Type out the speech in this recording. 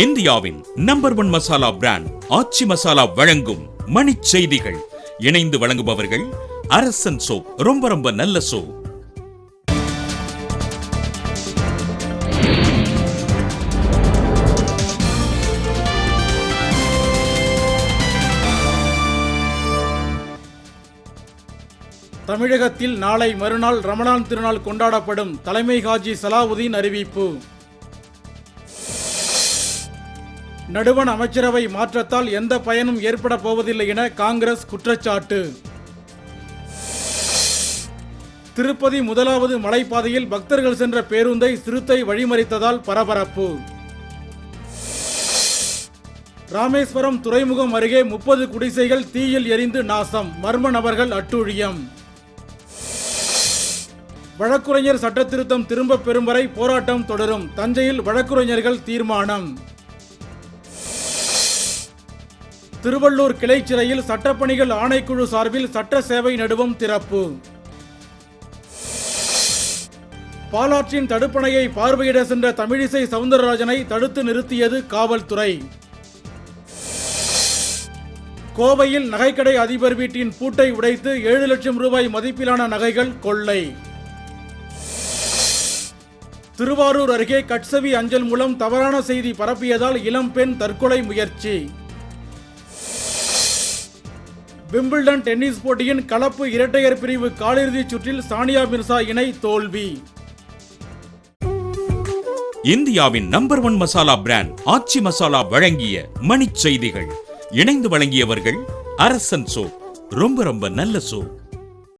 இந்தியாவின் number 1 masala brand ஆச்சி மசாலா வழங்கும் மணிச் செய்திகள். இணைந்து வழங்குபவர்கள் அரசன் சோப். ரொம்ப நல்ல சோப். தமிழகத்தில் நாளை மறுநாள் ரமலான் திருநாள் கொண்டாடப்படும். தலைமை காஜி சலாவுதீன் அறிவிப்பு. நடுவண் அமைச்சரவை மாற்றத்தால் எந்த பயனும் ஏற்பட போவதில்லை என காங்கிரஸ் குற்றச்சாட்டு. திருப்பதி முதலாவது மலைப்பாதையில் பக்தர்கள் சென்ற பேருந்தை சிறுத்தை வழிமறித்ததால் பரபரப்பு. ராமேஸ்வரம் துறைமுகம் அருகே 30 குடிசைகள் தீயில் எரிந்து நாசம். மர்ம நபர்கள் அட்டூழியம். வழக்குரைஞர் சட்டத்திருத்தம் திரும்ப பெறும் வரை போராட்டம் தொடரும். தஞ்சையில் வழக்குரைஞர்கள் தீர்மானம். திருவள்ளூர் கிளை சிறையில் சட்டப்பணிகள் ஆணைக்குழு சார்பில் சட்ட சேவை நடுவம் திறப்பு. பாலாற்றின் தடுப்பணையை பார்வையிட சென்ற தமிழிசை சவுந்தரராஜனை தடுத்து நிறுத்தியது காவல்துறை. கோவையில் நகைக்கடை அதிபர் வீட்டின் பூட்டை உடைத்து 7 லட்சம் ரூபாய் மதிப்பிலான நகைகள் கொள்ளை. திருவாரூர் அருகே கட்சவி அஞ்சல் மூலம் தவறான செய்தி பரப்பியதால் இளம்பெண் தற்கொலை முயற்சி. விம்பிள்டன் டென்னிஸ் போட்டியின் கலப்பு இரட்டையர் பிரிவு காலிறுதிச் சுற்றில் சானியா மிர்சா இணை தோல்வி. இந்தியாவின் நம்பர் 1 மசாலா பிராண்ட் ஆச்சி மசாலா வழங்கிய மணிச் செய்திகள். இணைந்து வழங்கியவர்கள் அரசன் சோப். ரொம்ப நல்ல சோப்.